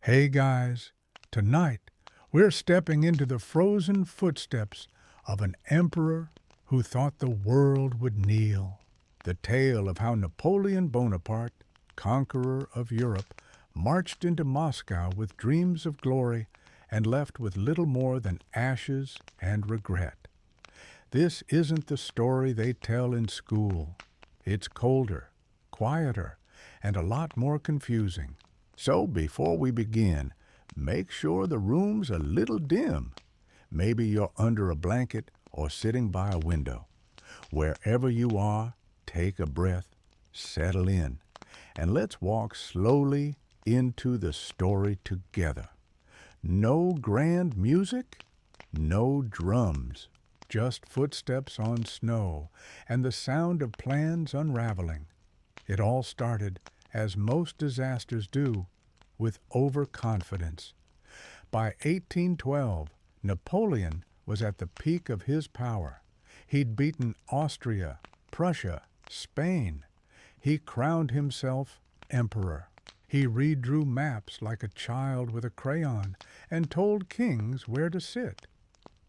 Hey guys, tonight we're stepping into the frozen footsteps of an emperor who thought the world would kneel. The tale of how Napoleon Bonaparte, conqueror of Europe, marched into Moscow with dreams of glory and left with little more than ashes and regret. This isn't the story they tell in school. It's colder, quieter, and a lot more confusing. So before we begin, make sure the room's a little dim. Maybe you're under a blanket or sitting by a window. Wherever you are, take a breath, settle in, and let's walk slowly into the story together. No grand music, no drums, just footsteps on snow and the sound of plans unraveling. It all started, as most disasters do, with overconfidence. By 1812, Napoleon was at the peak of his power. He'd beaten Austria, Prussia, Spain. He crowned himself emperor. He redrew maps like a child with a crayon and told kings where to sit.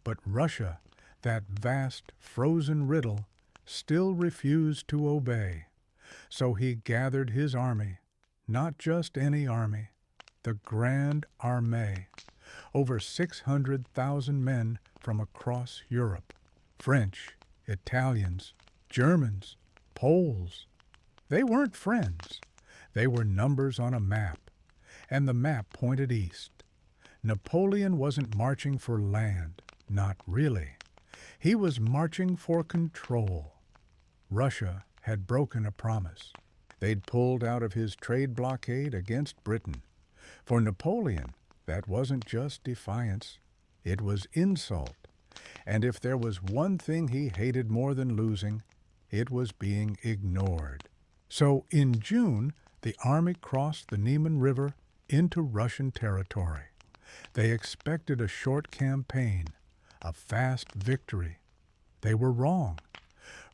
But Russia, that vast frozen riddle, still refused to obey. So he gathered his army, not just any army, the Grand Armée, over 600,000 men from across Europe. French, Italians, Germans, Poles. They weren't friends. They were numbers on a map, and the map pointed east. Napoleon wasn't marching for land, not really. He was marching for control. Russia had broken a promise. They'd pulled out of his trade blockade against Britain. For Napoleon, that wasn't just defiance, it was insult. And if there was one thing he hated more than losing, it was being ignored. So in June, the army crossed the Niemen River into Russian territory. They expected a short campaign, a fast victory. They were wrong.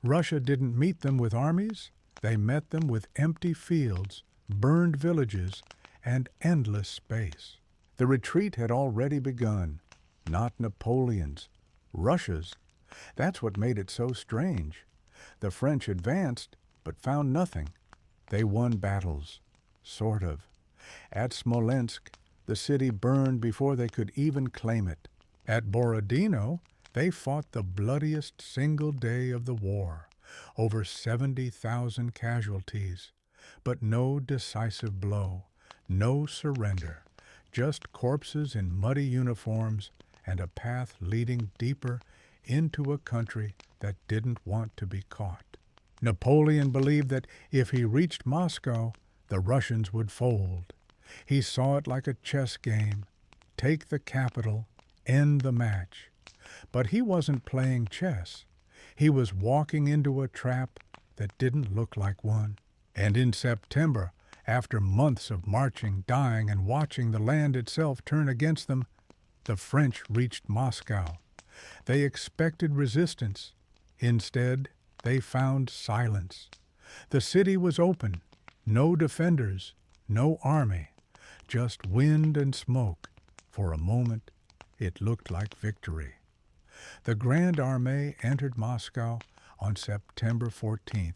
Russia didn't meet them with armies. They met them with empty fields, burned villages, and endless space. The retreat had already begun. Not Napoleon's, Russia's. That's what made it so strange. The French advanced, but found nothing. They won battles, sort of. At Smolensk, the city burned before they could even claim it. At Borodino, they fought the bloodiest single day of the war, over 70,000 casualties, but no decisive blow, no surrender, just corpses in muddy uniforms and a path leading deeper into a country that didn't want to be caught. Napoleon believed that if he reached Moscow, the Russians would fold. He saw it like a chess game. Take the capital, end the match. But he wasn't playing chess. He was walking into a trap that didn't look like one. And in September, after months of marching, dying, and watching the land itself turn against them, the French reached Moscow. They expected resistance. Instead, they found silence. The city was open. No defenders, no army, just wind and smoke. For a moment, it looked like victory. The Grand Armée entered Moscow on September 14th.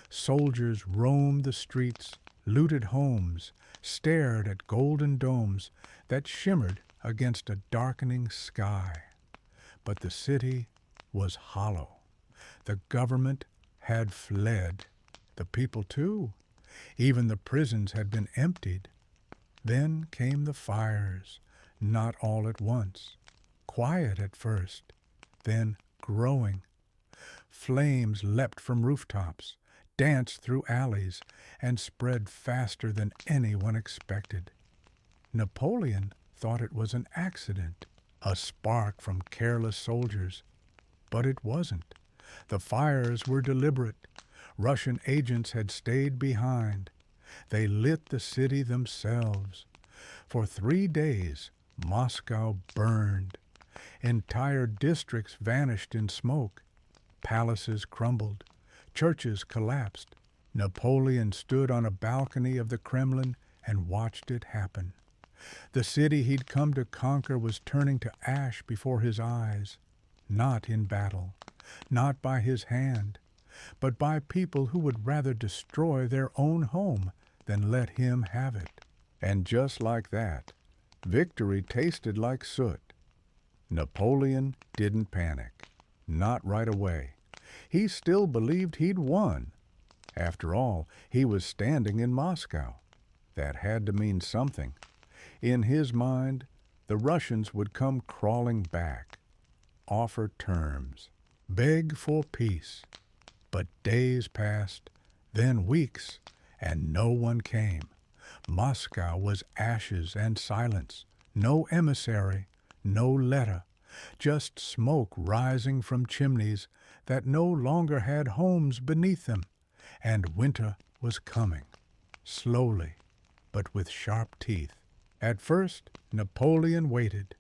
Soldiers roamed the streets, looted homes, stared at golden domes that shimmered against a darkening sky. But the city was hollow. The government had fled. The people, too. Even the prisons had been emptied. Then came the fires, not all at once. Quiet at first, then growing. Flames leapt from rooftops, danced through alleys, and spread faster than anyone expected. Napoleon thought it was an accident, a spark from careless soldiers. But it wasn't. The fires were deliberate. Russian agents had stayed behind. They lit the city themselves. For 3 days, Moscow burned. Entire districts vanished in smoke. Palaces crumbled. Churches collapsed. Napoleon stood on a balcony of the Kremlin and watched it happen. The city he'd come to conquer was turning to ash before his eyes, not in battle, not by his hand, but by people who would rather destroy their own home than let him have it. And just like that, victory tasted like soot. Napoleon didn't panic, not right away. He still believed he'd won. After all, he was standing in Moscow. That had to mean something. In his mind, the Russians would come crawling back, offer terms, beg for peace. But days passed, then weeks, and no one came. Moscow was ashes and silence, no emissary, no letter, just smoke rising from chimneys that no longer had homes beneath them, and winter was coming, slowly, but with sharp teeth. At first, Napoleon waited.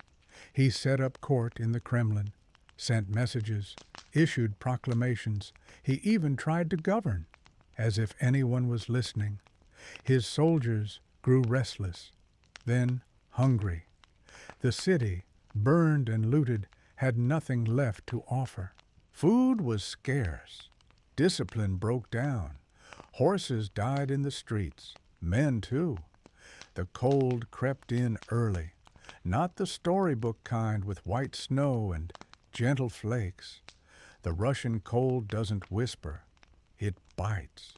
He set up court in the Kremlin, sent messages, issued proclamations. He even tried to govern, as if anyone was listening. His soldiers grew restless, then hungry. The city, burned and looted, had nothing left to offer. Food was scarce. Discipline broke down. Horses died in the streets, men too. The cold crept in early, not the storybook kind with white snow and gentle flakes. The Russian cold doesn't whisper, it bites.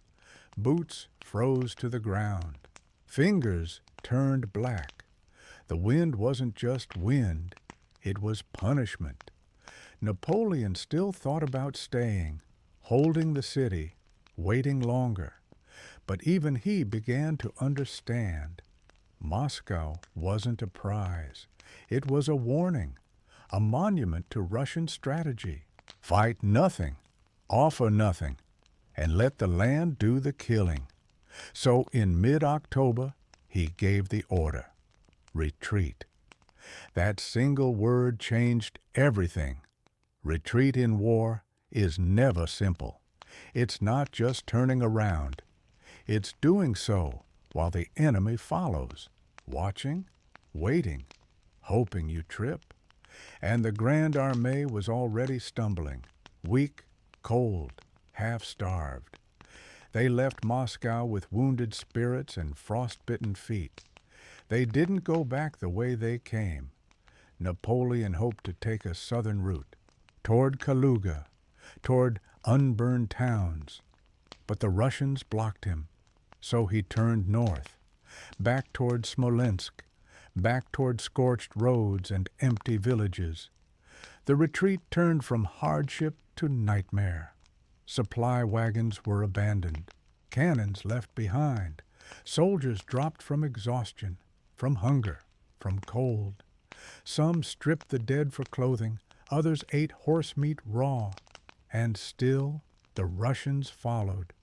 Boots froze to the ground. Fingers turned black. The wind wasn't just wind, it was punishment. Napoleon still thought about staying, holding the city, waiting longer. But even he began to understand. Moscow wasn't a prize. It was a warning, a monument to Russian strategy. Fight nothing, offer nothing, and let the land do the killing. So in mid-October, he gave the order, retreat. That single word changed everything. Retreat in war is never simple. It's not just turning around. It's doing so while the enemy follows, watching, waiting, hoping you trip. And the Grande Armée was already stumbling, weak, cold, half-starved. They left Moscow with wounded spirits and frost-bitten feet. They didn't go back the way they came. Napoleon hoped to take a southern route, toward Kaluga, toward unburned towns. But the Russians blocked him, so he turned north, back toward Smolensk, back toward scorched roads and empty villages. The retreat turned from hardship to nightmare. Supply wagons were abandoned, cannons left behind, soldiers dropped from exhaustion, from hunger, from cold. Some stripped the dead for clothing, others ate horse meat raw, and still the Russians followed,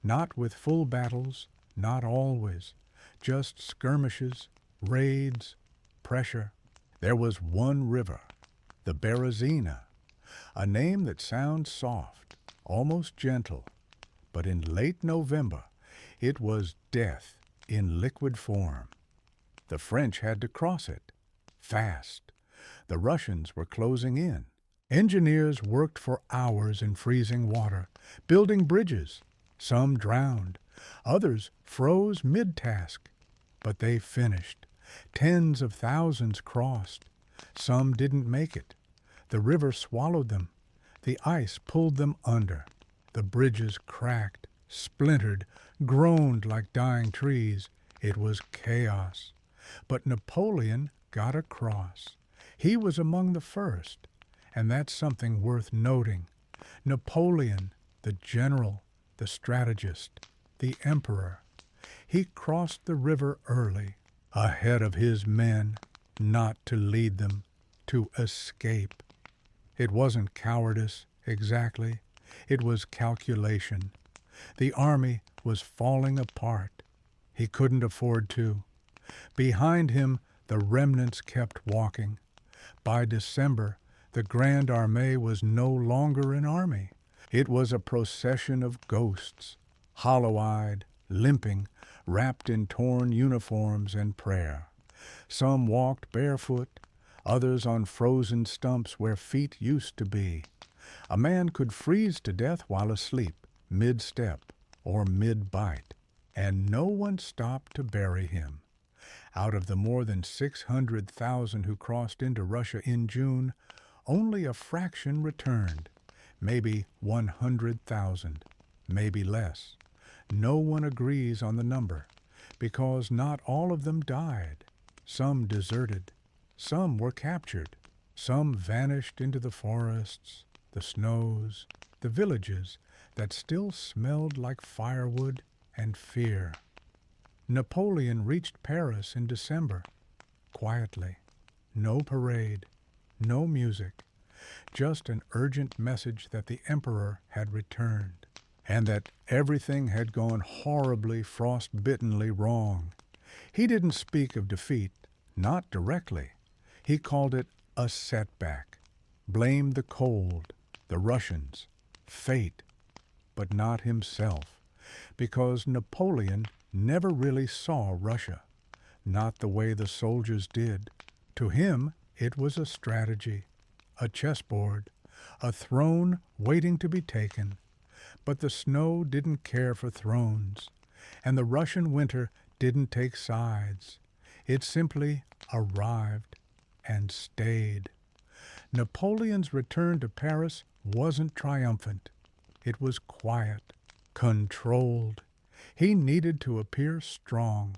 not with full battles, not always, just skirmishes, raids, pressure. There was one river, the Berezina, a name that sounds soft, almost gentle, but in late November it was death in liquid form. The French had to cross it, fast. The Russians were closing in. Engineers worked for hours in freezing water, building bridges. Some drowned, others froze mid-task, but they finished. Tens of thousands crossed. Some didn't make it. The river swallowed them. The ice pulled them under. The bridges cracked, splintered, groaned like dying trees. It was chaos. But Napoleon got across. He was among the first, and that's something worth noting. Napoleon, the general, the strategist, the emperor. He crossed the river early, ahead of his men, not to lead them, to escape. It wasn't cowardice, exactly. It was calculation. The army was falling apart. He couldn't afford to. Behind him, the remnants kept walking. By December, the Grande Armée was no longer an army. It was a procession of ghosts, hollow-eyed, limping, wrapped in torn uniforms and prayer. Some walked barefoot, others on frozen stumps where feet used to be. A man could freeze to death while asleep, mid-step or mid-bite, and no one stopped to bury him. Out of the more than 600,000 who crossed into Russia in June, only a fraction returned, maybe 100,000, maybe less. No one agrees on the number, because not all of them died. Some deserted, some were captured, some vanished into the forests, the snows, the villages that still smelled like firewood and fear. Napoleon reached Paris in December, quietly. No parade, no music, just an urgent message that the emperor had returned, and that everything had gone horribly, frost-bittenly wrong. He didn't speak of defeat, not directly. He called it a setback, blamed the cold, the Russians, fate, but not himself, because Napoleon never really saw Russia, not the way the soldiers did. To him, it was a strategy, a chessboard, a throne waiting to be taken. But the snow didn't care for thrones, and the Russian winter didn't take sides. It simply arrived and stayed. Napoleon's return to Paris wasn't triumphant. It was quiet, controlled. He needed to appear strong,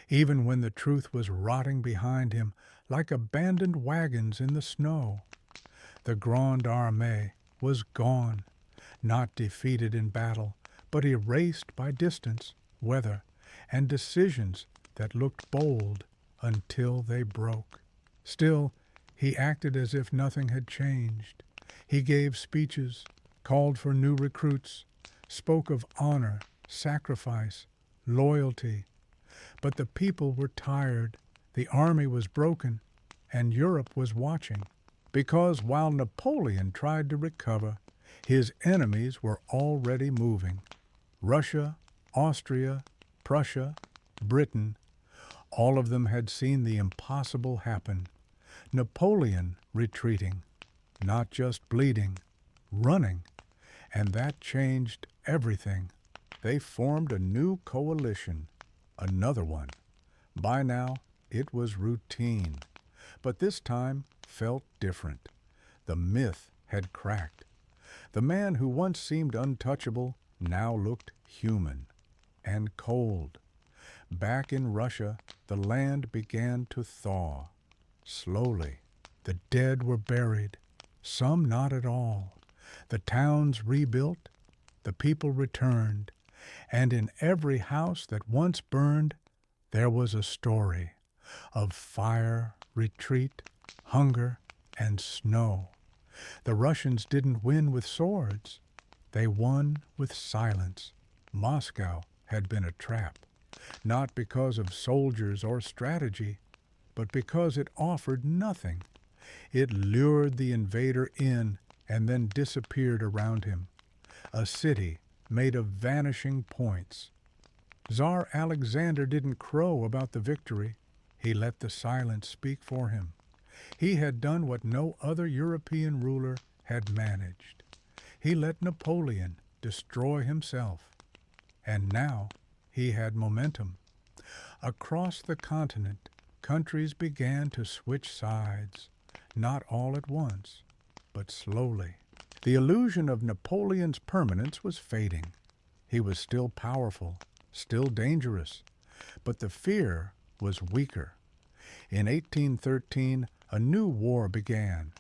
even when the truth was rotting behind him like abandoned wagons in the snow. The Grande Armée was gone, not defeated in battle, but erased by distance, weather, and decisions that looked bold until they broke. Still, he acted as if nothing had changed. He gave speeches, called for new recruits, spoke of honor, sacrifice, loyalty. But the people were tired, the army was broken, and Europe was watching. Because while Napoleon tried to recover, his enemies were already moving. Russia, Austria, Prussia, Britain, all of them had seen the impossible happen. Napoleon retreating, not just bleeding, running, and that changed everything. They formed a new coalition, another one. By now, it was routine, but this time felt different. The myth had cracked. The man who once seemed untouchable now looked human and cold. Back in Russia, the land began to thaw. Slowly, the dead were buried, some not at all. The towns rebuilt, the people returned, and in every house that once burned, there was a story of fire, retreat, hunger, and snow. The Russians didn't win with swords. They won with silence. Moscow had been a trap, not because of soldiers or strategy, but because it offered nothing. It lured the invader in and then disappeared around him. A city made of vanishing points. Tsar Alexander didn't crow about the victory. He let the silence speak for him. He had done what no other European ruler had managed. He let Napoleon destroy himself. And now he had momentum. Across the continent, countries began to switch sides, not all at once, but slowly. The illusion of Napoleon's permanence was fading. He was still powerful, still dangerous, but the fear was weaker. In 1813, a new war began,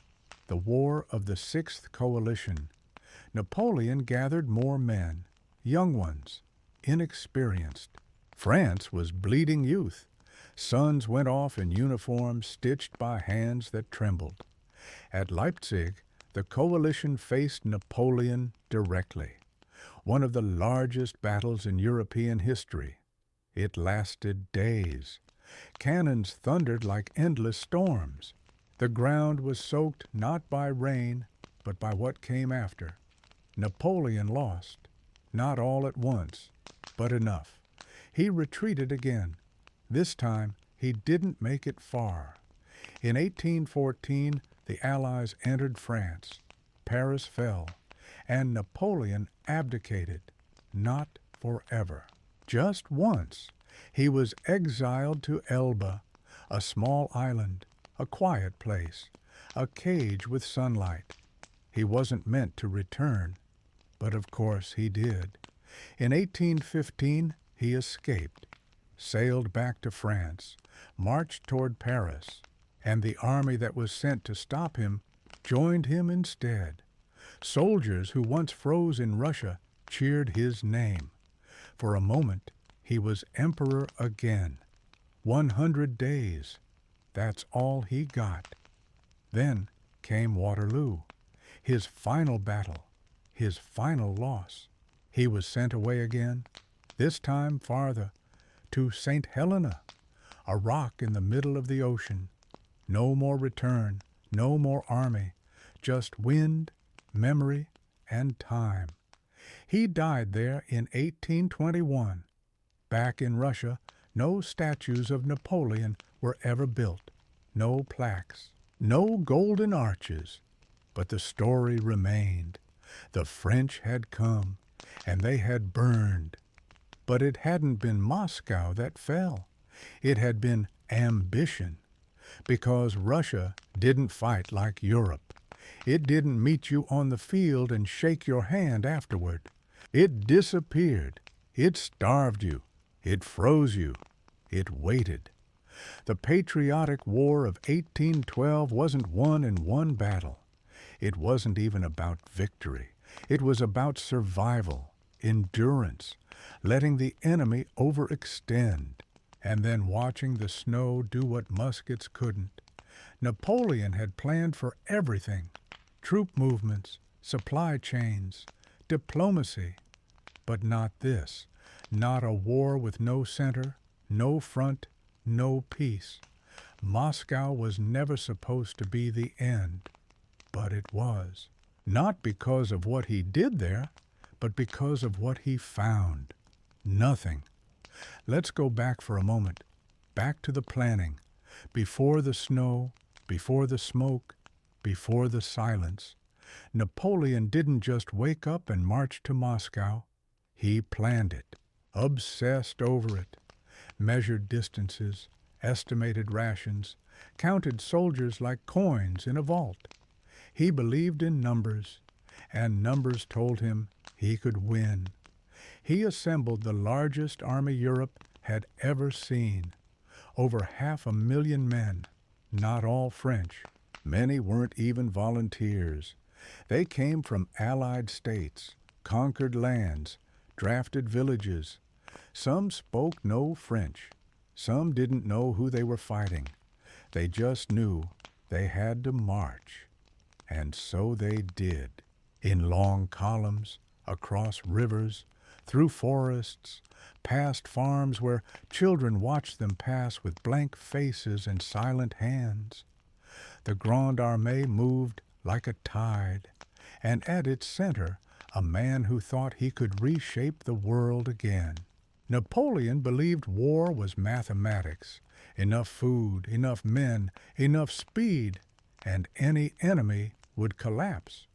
the War of the Sixth Coalition. Napoleon gathered more men, young ones, inexperienced. France was bleeding youth. Sons went off in uniforms stitched by hands that trembled. At Leipzig, the coalition faced Napoleon directly, one of the largest battles in European history. It lasted days. Cannons thundered like endless storms. The ground was soaked not by rain, but by what came after. Napoleon lost, not all at once, but enough. He retreated again. This time, he didn't make it far. In 1814, the Allies entered France. Paris fell, and Napoleon abdicated, not forever. Just once, he was exiled to Elba, a small island, a quiet place, a cage with sunlight. He wasn't meant to return, but of course he did. In 1815, he escaped, sailed back to France, marched toward Paris, and the army that was sent to stop him joined him instead. Soldiers who once froze in Russia cheered his name. For a moment, he was emperor again. 100 days. That's all he got. Then came Waterloo, his final battle, his final loss. He was sent away again, this time farther, to St. Helena, a rock in the middle of the ocean. No more return, no more army, just wind, memory, and time. He died there in 1821. Back in Russia, no statues of Napoleon were ever built, no plaques, no golden arches. But the story remained. The French had come, and they had burned. But it hadn't been Moscow that fell. It had been ambition. Because Russia didn't fight like Europe. It didn't meet you on the field and shake your hand afterward. It disappeared. It starved you. It froze you. It waited. The Patriotic War of 1812 wasn't won in one battle. It wasn't even about victory. It was about survival, endurance, letting the enemy overextend, and then watching the snow do what muskets couldn't. Napoleon had planned for everything: troop movements, supply chains, diplomacy. But not this, not a war with no center, no front, no peace. Moscow was never supposed to be the end, but it was. Not because of what he did there, but because of what he found. Nothing. Let's go back for a moment, back to the planning, before the snow, before the smoke, before the silence. Napoleon didn't just wake up and march to Moscow. He planned it, obsessed over it, measured distances, estimated rations, counted soldiers like coins in a vault. He believed in numbers, and numbers told him he could win. He assembled the largest army Europe had ever seen. Over 500,000 men, not all French. Many weren't even volunteers. They came from allied states, conquered lands, drafted villages. Some spoke no French. Some didn't know who they were fighting. They just knew they had to march. And so they did, in long columns, across rivers, through forests, past farms where children watched them pass with blank faces and silent hands. The Grande Armée moved like a tide, and at its center, a man who thought he could reshape the world again. Napoleon believed war was mathematics: enough food, enough men, enough speed, and any enemy would collapse.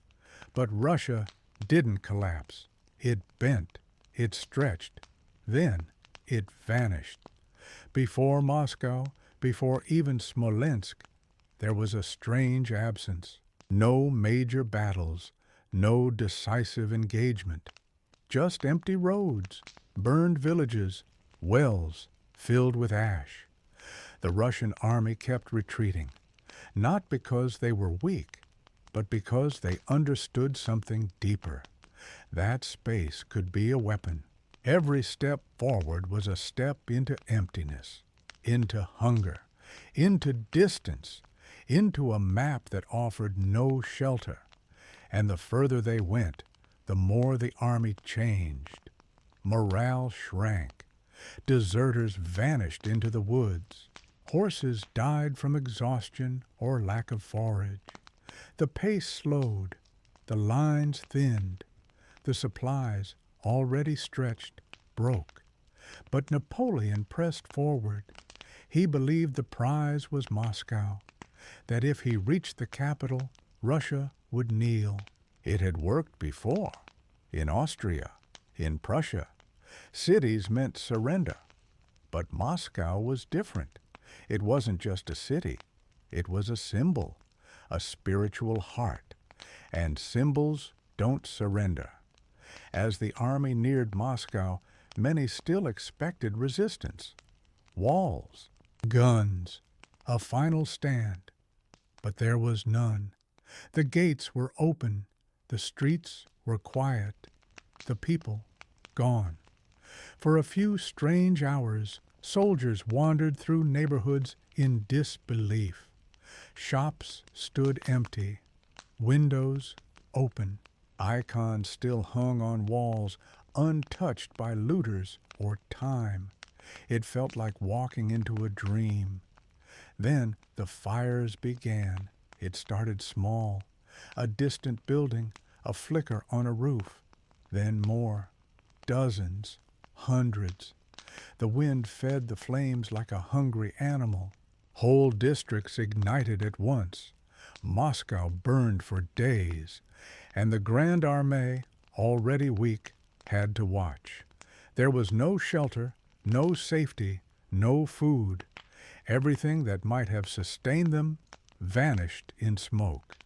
But Russia didn't collapse. It bent, it stretched, then it vanished. Before Moscow, before even Smolensk, there was a strange absence. No major battles, no decisive engagement. Just empty roads, burned villages, wells filled with ash. The Russian army kept retreating, not because they were weak, but because they understood something deeper. That space could be a weapon. Every step forward was a step into emptiness, into hunger, into distance, into a map that offered no shelter. And the further they went, the more the army changed. Morale shrank. Deserters vanished into the woods. Horses died from exhaustion or lack of forage. The pace slowed. The lines thinned. The supplies, already stretched, broke. But Napoleon pressed forward. He believed the prize was Moscow, that if he reached the capital, Russia would kneel. It had worked before, in Austria, in Prussia. Cities meant surrender, but Moscow was different. It wasn't just a city. It was a symbol, a spiritual heart, and symbols don't surrender. As the army neared Moscow, many still expected resistance. Walls, guns, a final stand. But there was none. The gates were open, the streets were quiet, the people gone. For a few strange hours, soldiers wandered through neighborhoods in disbelief. Shops stood empty, windows open, icons still hung on walls, untouched by looters or time. It felt like walking into a dream. Then the fires began. It started small, a distant building, a flicker on a roof. Then more, dozens, hundreds. The wind fed the flames like a hungry animal. Whole districts ignited at once. Moscow burned for days, and the Grande Armée, already weak, had to watch. There was no shelter, no safety, no food. Everything that might have sustained them vanished in smoke.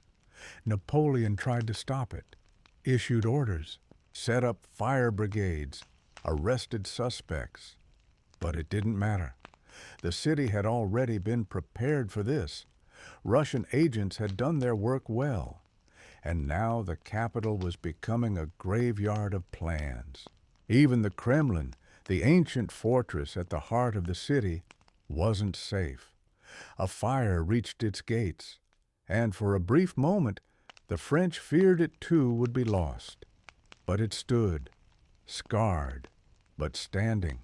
Napoleon tried to stop it, issued orders, set up fire brigades, arrested suspects. But it didn't matter. The city had already been prepared for this. Russian agents had done their work well, and now the capital was becoming a graveyard of plans. Even the Kremlin, the ancient fortress at the heart of the city, wasn't safe. A fire reached its gates, and for a brief moment the French feared it too would be lost. But it stood, scarred, but standing.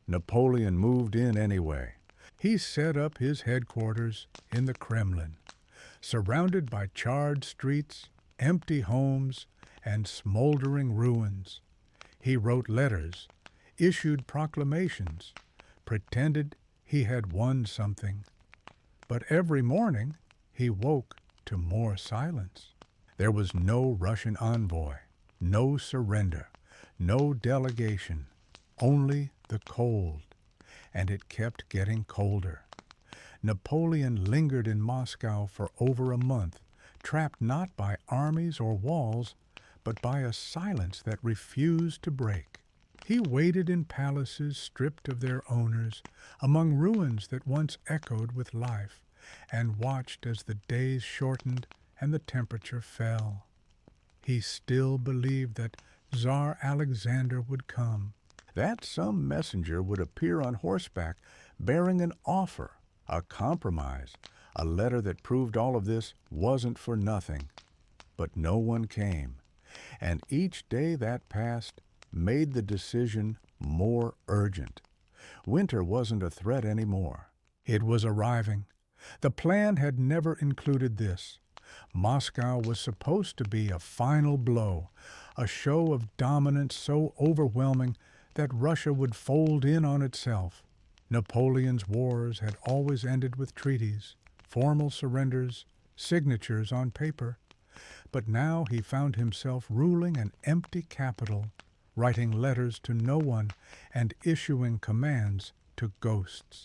Napoleon moved in anyway. He set up his headquarters in the Kremlin, surrounded by charred streets, empty homes, and smoldering ruins. He wrote letters, issued proclamations, pretended he had won something. But every morning he woke to more silence. There was no Russian envoy, no surrender, no delegation, only the cold, and it kept getting colder. Napoleon lingered in Moscow for over a month, trapped not by armies or walls, but by a silence that refused to break. He waited in palaces stripped of their owners, among ruins that once echoed with life, and watched as the days shortened and the temperature fell. He still believed that Tsar Alexander would come, that some messenger would appear on horseback bearing an offer, a compromise, a letter that proved all of this wasn't for nothing. But no one came, and each day that passed made the decision more urgent. Winter wasn't a threat anymore. It was arriving. The plan had never included this. Moscow was supposed to be a final blow, a show of dominance so overwhelming that Russia would fold in on itself. Napoleon's wars had always ended with treaties, formal surrenders, signatures on paper. But now he found himself ruling an empty capital, writing letters to no one and issuing commands to ghosts.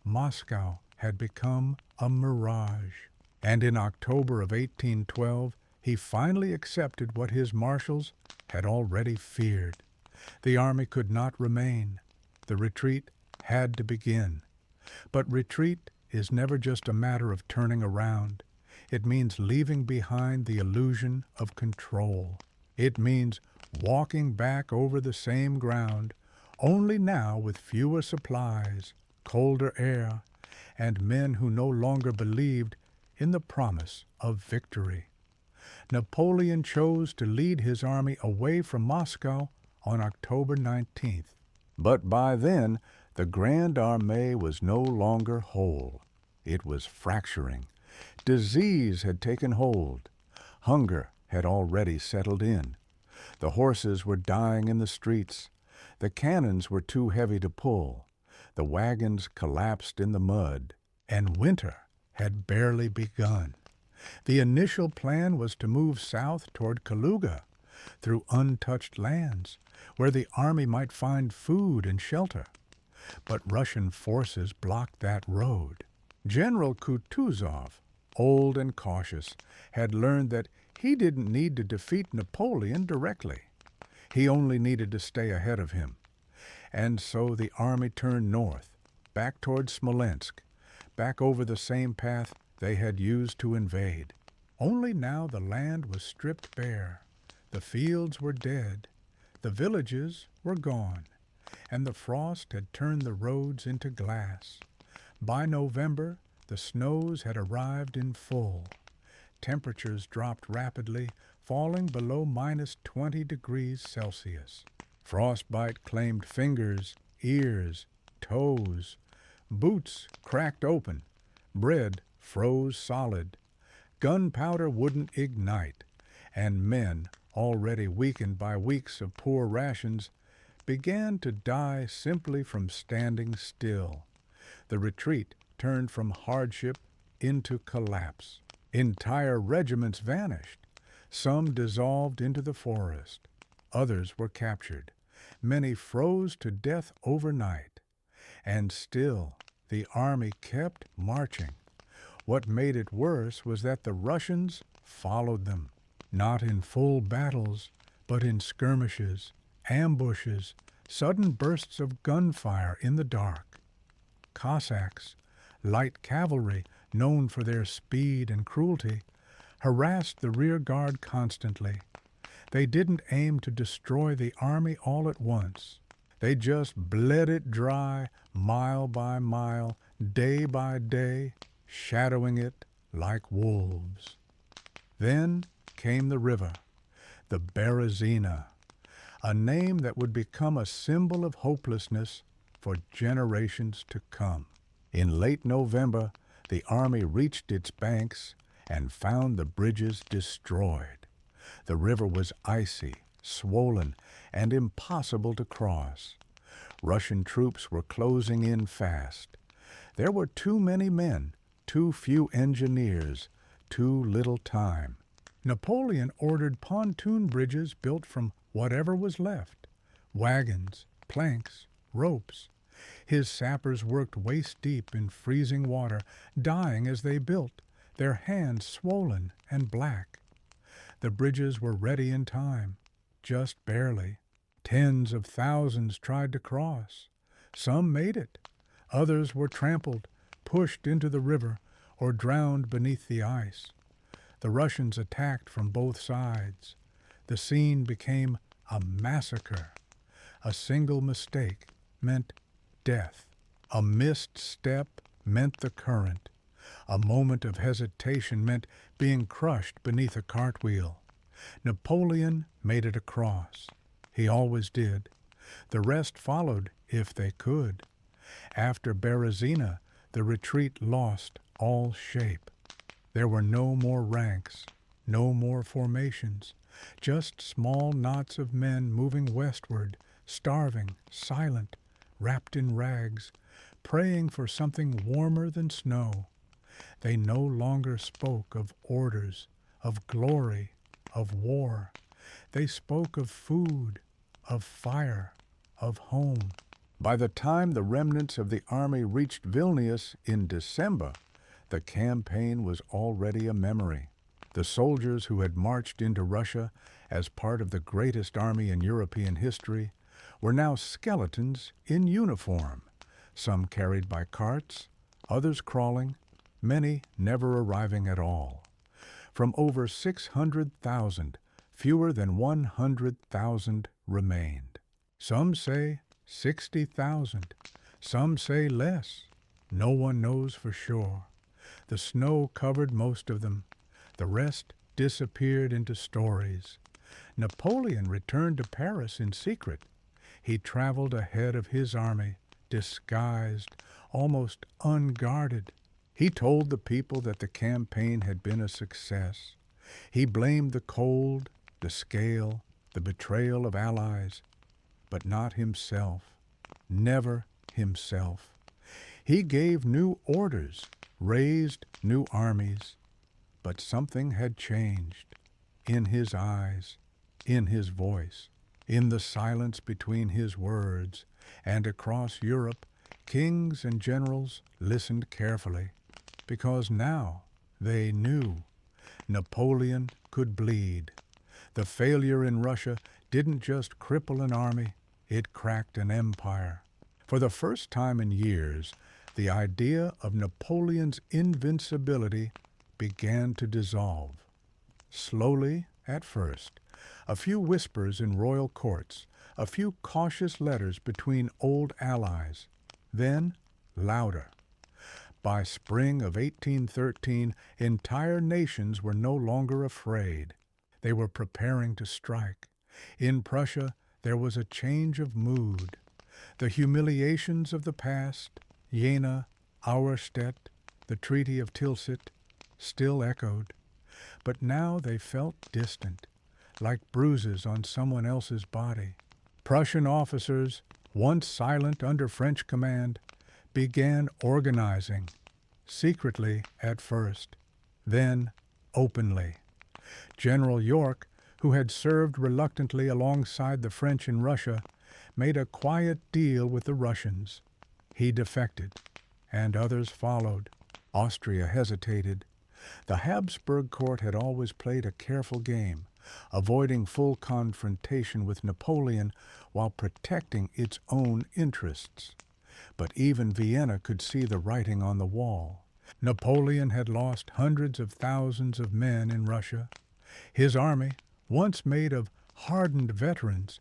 Moscow had become a mirage, and in October of 1812 he finally accepted what his marshals had already feared. The army could not remain. The retreat had to begin. But retreat is never just a matter of turning around. It means leaving behind the illusion of control. It means walking back over the same ground, only now with fewer supplies, colder air, and men who no longer believed in the promise of victory. Napoleon chose to lead his army away from Moscow on October 19th. But by then, the Grande Armée was no longer whole. It was fracturing. Disease had taken hold. Hunger had already settled in. The horses were dying in the streets. The cannons were too heavy to pull. The wagons collapsed in the mud, and winter had barely begun. The initial plan was to move south toward Kaluga, through untouched lands, where the army might find food and shelter. But Russian forces blocked that road. General Kutuzov, old and cautious, had learned that he didn't need to defeat Napoleon directly. He only needed to stay ahead of him. And so the army turned north, back toward Smolensk, back over the same path they had used to invade. Only now the land was stripped bare. The fields were dead. The villages were gone. And the frost had turned the roads into glass. By November, the snows had arrived in full. Temperatures dropped rapidly, falling below -20 degrees Celsius. Frostbite claimed fingers, ears, toes. Boots cracked open. Bread froze solid. Gunpowder wouldn't ignite, and men, already weakened by weeks of poor rations, began to die simply from standing still. The retreat turned from hardship into collapse. Entire regiments vanished. Some dissolved into the forest. Others were captured. Many froze to death overnight. And still, the army kept marching. What made it worse was that the Russians followed them, not in full battles, but in skirmishes, ambushes, sudden bursts of gunfire in the dark. Cossacks, light cavalry known for their speed and cruelty, harassed the rear guard constantly. They didn't aim to destroy the army all at once. They just bled it dry, mile by mile, day by day, shadowing it like wolves. Then came the river, the Berezina, a name that would become a symbol of hopelessness for generations to come. In late November, the army reached its banks and found the bridges destroyed. The river was icy, swollen, and impossible to cross. Russian troops were closing in fast. There were too many men, too few engineers, too little time. Napoleon ordered pontoon bridges built from whatever was left: wagons, planks, ropes. His sappers worked waist-deep in freezing water, dying as they built, their hands swollen and black. The bridges were ready in time, just barely. Tens of thousands tried to cross. Some made it. Others were trampled, pushed into the river, or drowned beneath the ice. The Russians attacked from both sides. The scene became a massacre. A single mistake meant death. A missed step meant the current. A moment of hesitation meant being crushed beneath a cartwheel. Napoleon made it across. He always did. The rest followed if they could. After Berezina, the retreat lost all shape. There were no more ranks, no more formations, just small knots of men moving westward, starving, silent, wrapped in rags, praying for something warmer than snow. They no longer spoke of orders, of glory, of war. They spoke of food, of fire, of home. By the time the remnants of the army reached Vilnius in December, the campaign was already a memory. The soldiers who had marched into Russia as part of the greatest army in European history were now skeletons in uniform, some carried by carts, others crawling, many never arriving at all. From over 600,000, fewer than 100,000 remained. Some say 60,000, some say less. No one knows for sure. The snow covered most of them. The rest disappeared into stories. Napoleon returned to Paris in secret. He traveled ahead of his army, disguised, almost unguarded. He told the people that the campaign had been a success. He blamed the cold, the scale, the betrayal of allies, but not himself. Never himself. He gave new orders, raised new armies, but something had changed in his eyes, in his voice, in the silence between his words, and across Europe, kings and generals listened carefully, because now they knew Napoleon could bleed. The failure in Russia didn't just cripple an army, it cracked an empire. For the first time in years, the idea of Napoleon's invincibility began to dissolve. Slowly, at first, a few whispers in royal courts, a few cautious letters between old allies, then louder. By spring of 1813, entire nations were no longer afraid. They were preparing to strike. In Prussia, there was a change of mood. The humiliations of the past, Jena, Auerstedt, the Treaty of Tilsit, still echoed. But now they felt distant, like bruises on someone else's body. Prussian officers, once silent under French command, began organizing, secretly at first, then openly. General York, who had served reluctantly alongside the French in Russia, made a quiet deal with the Russians. He defected, and others followed. Austria hesitated. The Habsburg court had always played a careful game, avoiding full confrontation with Napoleon while protecting its own interests. But even Vienna could see the writing on the wall. Napoleon had lost hundreds of thousands of men in Russia. His army, once made of hardened veterans,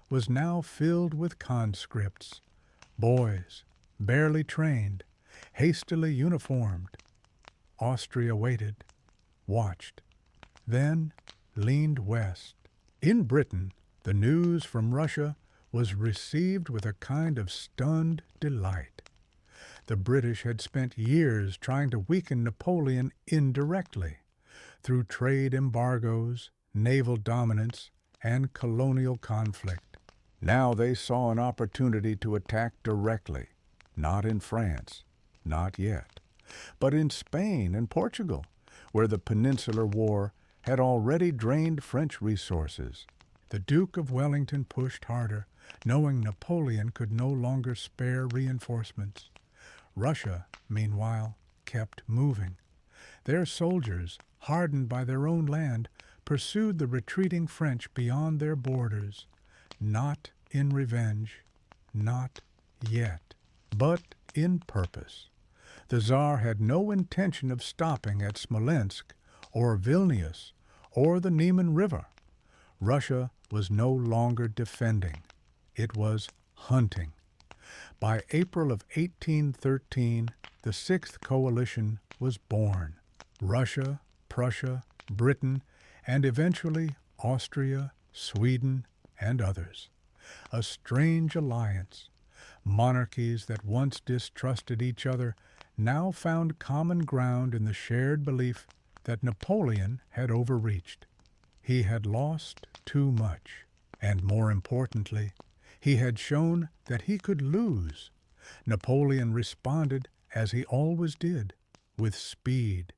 was now filled with conscripts, boys, barely trained, hastily uniformed. Austria waited, watched, then leaned west. In Britain, the news from Russia was received with a kind of stunned delight. The British had spent years trying to weaken Napoleon indirectly, through trade embargoes, naval dominance, and colonial conflict. Now they saw an opportunity to attack directly, not in France, not yet, but in Spain and Portugal, where the Peninsular War had already drained French resources. The Duke of Wellington pushed harder, knowing Napoleon could no longer spare reinforcements. Russia, meanwhile, kept moving. Their soldiers, hardened by their own land, pursued the retreating French beyond their borders, not in revenge, not yet, but in purpose. The Tsar had no intention of stopping at Smolensk or Vilnius or the Niemen River. Russia was no longer defending. It was hunting. By April of 1813, the Sixth Coalition was born. Russia, Prussia, Britain, and eventually Austria, Sweden, and others. A strange alliance. Monarchies that once distrusted each other now found common ground in the shared belief that Napoleon had overreached. He had lost too much, and more importantly, he had shown that he could lose. Napoleon responded as he always did, with speed.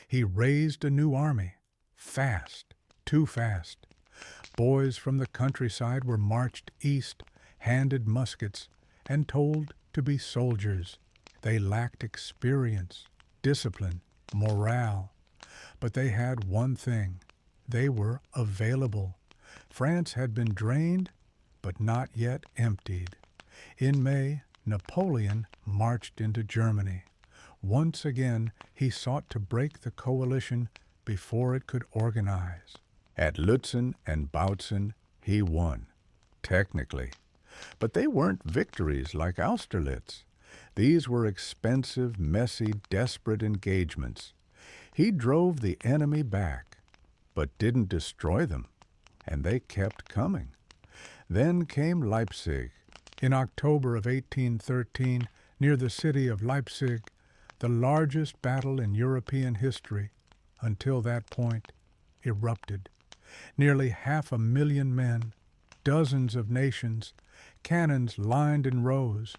He raised a new army, fast, too fast. Boys from the countryside were marched east, handed muskets, and told to be soldiers. They lacked experience, discipline, morale. But they had one thing. They were available. France had been drained, but not yet emptied. In May, Napoleon marched into Germany. Once again, he sought to break the coalition before it could organize. At Lutzen and Bautzen, he won, technically. But they weren't victories like Austerlitz. These were expensive, messy, desperate engagements. He drove the enemy back, but didn't destroy them, and they kept coming. Then came Leipzig. In October of 1813, near the city of Leipzig, the largest battle in European history, until that point, erupted. Nearly 500,000 men, dozens of nations, cannons lined in rows,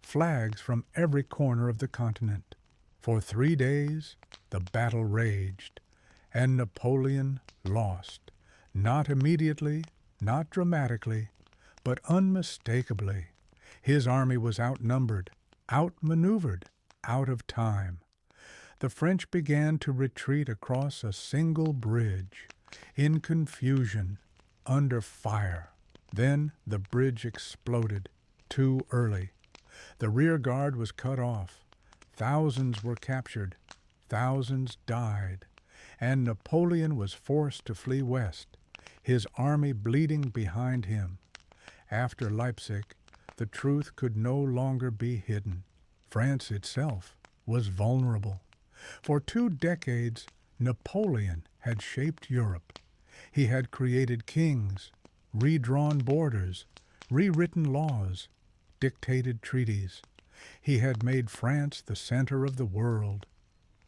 flags from every corner of the continent. For 3 days the battle raged, and Napoleon lost, not immediately, not dramatically, but unmistakably. His army was outnumbered, outmaneuvered, out of time. The French began to retreat across a single bridge, in confusion, under fire. Then the bridge exploded, too early. The rear guard was cut off. Thousands were captured. Thousands died. And Napoleon was forced to flee west, his army bleeding behind him. After Leipzig, the truth could no longer be hidden. France itself was vulnerable. For 2 decades, Napoleon had shaped Europe. He had created kings, redrawn borders, rewritten laws, dictated treaties. He had made France the center of the world.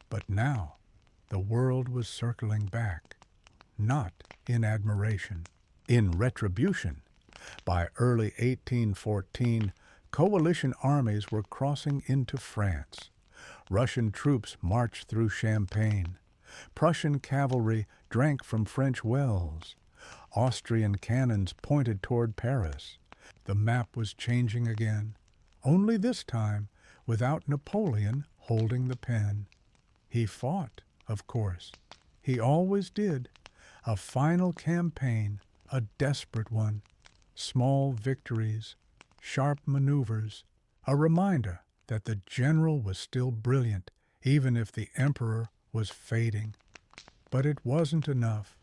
But now the world was circling back, not in admiration, in retribution. By early 1814, coalition armies were crossing into France. Russian troops marched through Champagne. Prussian cavalry drank from French wells. Austrian cannons pointed toward Paris. The map was changing again, only this time without Napoleon holding the pen. He fought, of course. He always did. A final campaign, a desperate one. Small victories, sharp maneuvers, a reminder that the general was still brilliant, even if the emperor was fading. But it wasn't enough.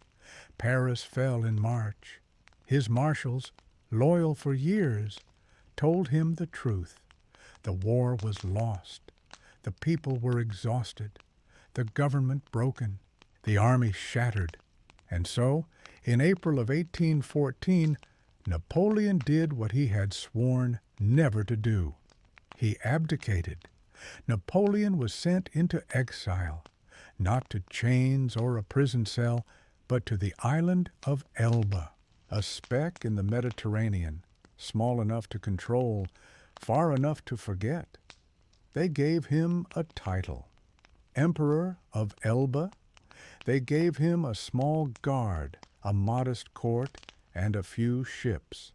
Paris fell in March. His marshals, loyal for years, told him the truth. The war was lost. The people were exhausted. The government broken. The army shattered. And so, in April of 1814, Napoleon did what he had sworn never to do. He abdicated. Napoleon was sent into exile, not to chains or a prison cell, but to the island of Elba, a speck in the Mediterranean, small enough to control, far enough to forget. They gave him a title, Emperor of Elba. They gave him a small guard, a modest court, and a few ships.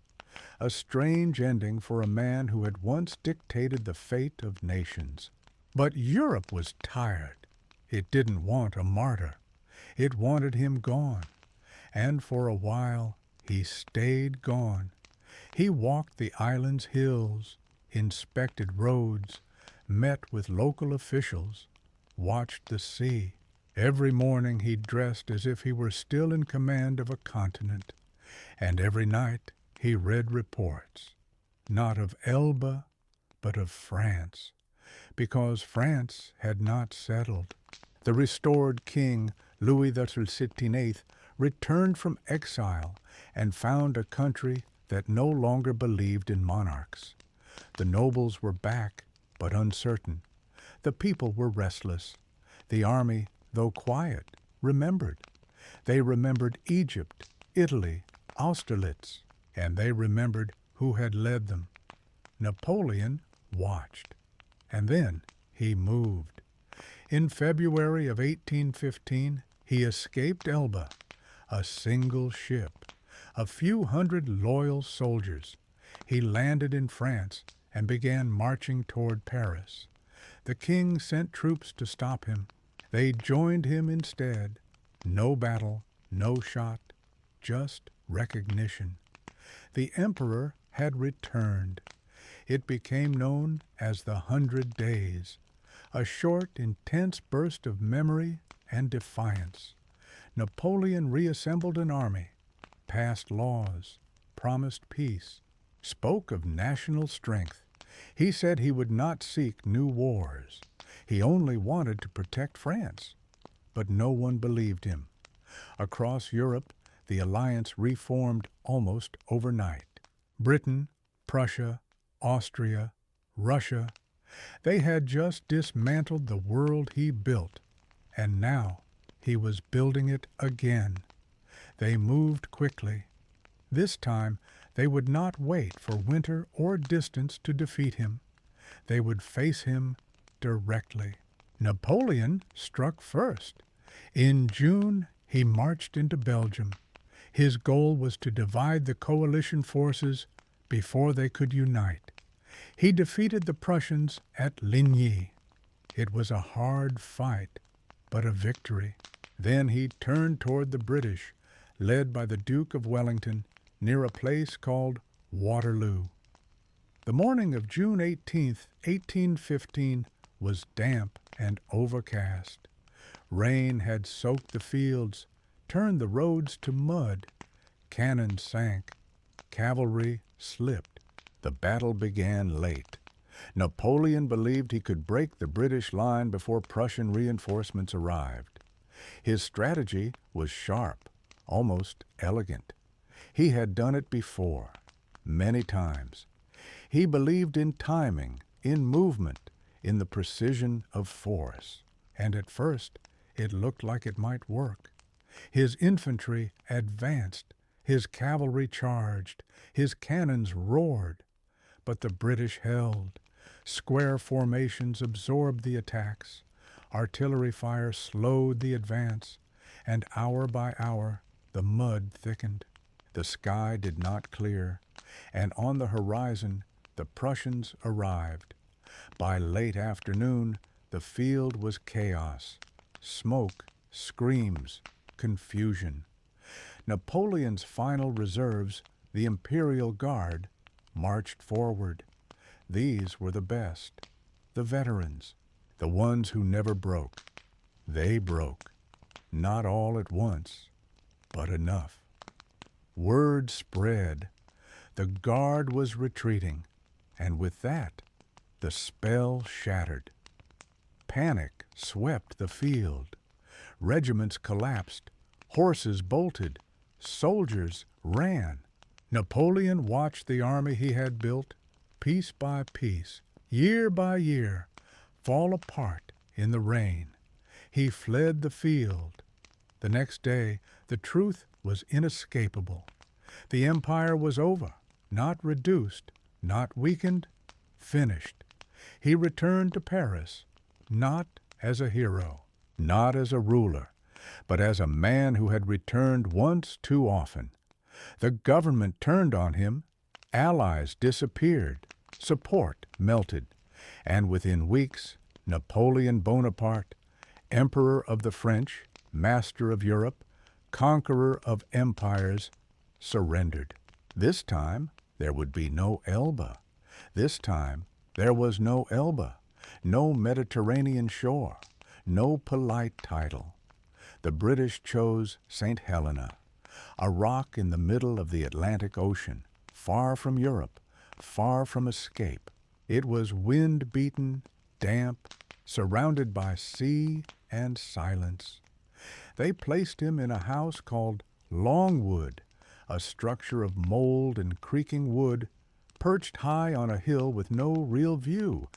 A strange ending for a man who had once dictated the fate of nations. But Europe was tired. It didn't want a martyr. It wanted him gone. And for a while he stayed gone. He walked the island's hills, inspected roads, met with local officials, watched the sea. Every morning he dressed as if he were still in command of a continent, and every night he read reports, not of Elba, but of France, because France had not settled. The restored king, Louis XIII, returned from exile and found a country that no longer believed in monarchs. The nobles were back, but uncertain. The people were restless. The army, though quiet, remembered. They remembered Egypt, Italy, Austerlitz, and they remembered who had led them. Napoleon watched, and then he moved. In February of 1815, he escaped Elba, a single ship, a few hundred loyal soldiers. He landed in France and began marching toward Paris. The king sent troops to stop him. They joined him instead. No battle, no shot, just recognition. The emperor had returned. It became known as the 100 Days, a short, intense burst of memory and defiance. Napoleon reassembled an army, passed laws, promised peace, spoke of national strength. He said he would not seek new wars. He only wanted to protect France. But no one believed him. Across Europe, the alliance reformed almost overnight. Britain, Prussia, Austria, Russia, they had just dismantled the world he built, and now he was building it again. They moved quickly. This time they would not wait for winter or distance to defeat him. They would face him directly. Napoleon struck first. In June, he marched into Belgium. His goal was to divide the coalition forces before they could unite. He defeated the Prussians at Ligny. It was a hard fight, but a victory. Then he turned toward the British, led by the Duke of Wellington, near a place called Waterloo. The morning of June 18, 1815, was damp and overcast. Rain had soaked the fields, turned the roads to mud. Cannon sank. Cavalry slipped. The battle began late. Napoleon believed he could break the British line before Prussian reinforcements arrived. His strategy was sharp, almost elegant. He had done it before, many times. He believed in timing, in movement, in the precision of force. And at first, it looked like it might work. His infantry advanced, his cavalry charged, his cannons roared. But the British held. Square formations absorbed the attacks. Artillery fire slowed the advance, and hour by hour the mud thickened. The sky did not clear, and on the horizon the Prussians arrived. By late afternoon, the field was chaos. Smoke, screams, confusion. Napoleon's final reserves, the Imperial Guard, marched forward. These were the best, the veterans, the ones who never broke. They broke, not all at once, but enough. Word spread. The Guard was retreating, and with that, the spell shattered. Panic swept the field. Regiments collapsed. Horses bolted. Soldiers ran. Napoleon watched the army he had built, piece by piece, year by year, fall apart in the rain. He fled the field. The next day, the truth was inescapable. The empire was over, not reduced, not weakened, finished. He returned to Paris, not as a hero, not as a ruler, but as a man who had returned once too often. The government turned on him, allies disappeared, support melted, and within weeks, Napoleon Bonaparte, Emperor of the French, master of Europe, conqueror of empires, surrendered. This time, there would be no Elba. This time, there was no Elba, no Mediterranean shore, no polite title. The British chose St. Helena, a rock in the middle of the Atlantic Ocean, far from Europe, far from escape. It was wind-beaten, damp, surrounded by sea and silence. They placed him in a house called Longwood, a structure of mold and creaking wood, perched high on a hill with no real view,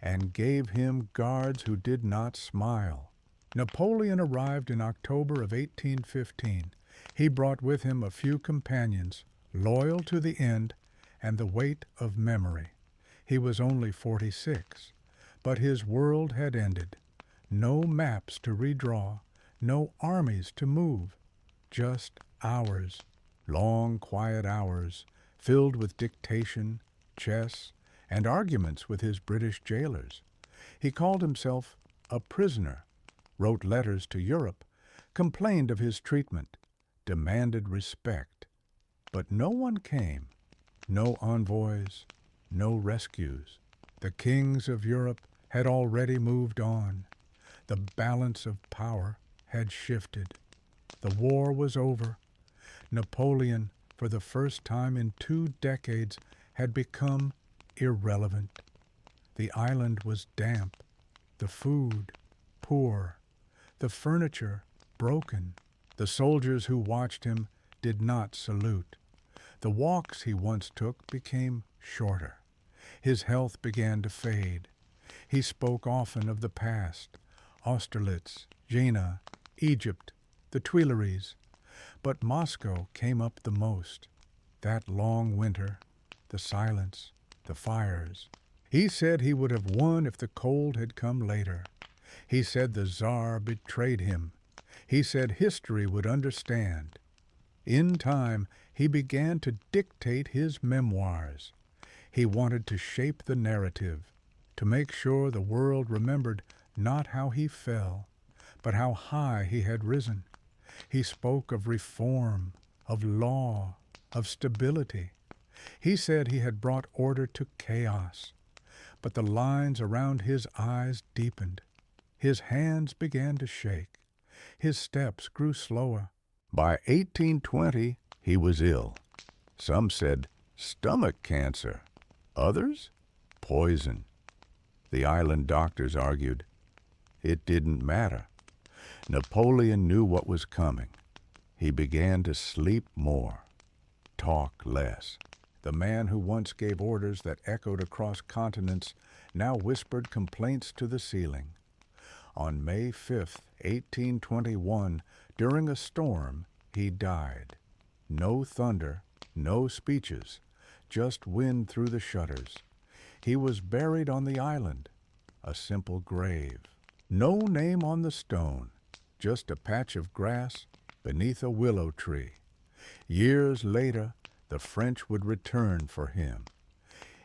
and gave him guards who did not smile. Napoleon arrived in October of 1815. He brought with him a few companions, loyal to the end, and the weight of memory. He was only 46, but his world had ended. No maps to redraw, no armies to move, just hours, long quiet hours, filled with dictation, chess, and arguments with his British jailers. He called himself a prisoner, wrote letters to Europe, complained of his treatment, demanded respect. But no one came, no envoys, no rescues. The kings of Europe had already moved on. The balance of power had shifted. The war was over. Napoleon, for the first time in 2 decades, had become irrelevant. The island was damp, the food poor, the furniture broken. The soldiers who watched him did not salute. The walks he once took became shorter. His health began to fade. He spoke often of the past, Austerlitz, Jena, Egypt, the Tuileries. But Moscow came up the most. That long winter, the silence, the fires, He said he would have won if the cold had come later. He said the Tsar betrayed him. He said history would understand. In time, he began to dictate his memoirs. He wanted to shape the narrative, to make sure the world remembered not how he fell, but how high he had risen. He spoke of reform, of law, of stability. He said he had brought order to chaos. But the lines around his eyes deepened. His hands began to shake. His steps grew slower. By 1820, he was ill. Some said stomach cancer. Others, poison. The island doctors argued. It didn't matter. Napoleon knew what was coming. He began to sleep more, talk less. The man who once gave orders that echoed across continents now whispered complaints to the ceiling. On May 5, 1821, during a storm, he died. No thunder, no speeches, just wind through the shutters. He was buried on the island, a simple grave. No name on the stone, just a patch of grass beneath a willow tree. Years later, the French would return for him.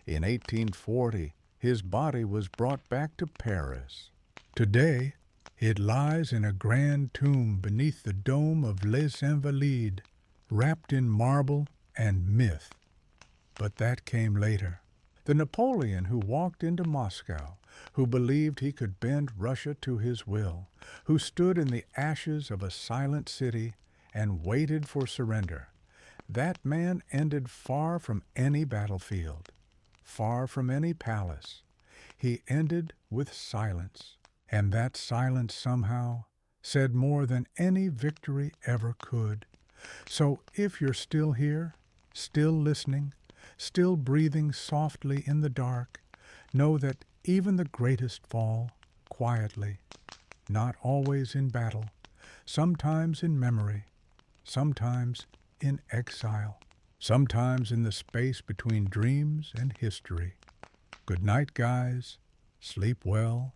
In 1840, his body was brought back to Paris. Today, it lies in a grand tomb beneath the dome of Les Invalides, wrapped in marble and myth. But that came later. The Napoleon who walked into Moscow, who believed he could bend Russia to his will, who stood in the ashes of a silent city and waited for surrender, that man ended far from any battlefield, far from any palace. He ended with silence, and that silence somehow said more than any victory ever could. So if you're still here, still listening, still breathing softly in the dark, know that even the greatest fall quietly, not always in battle, sometimes in memory, sometimes in exile, sometimes in the space between dreams and history. Good night, guys. Sleep well.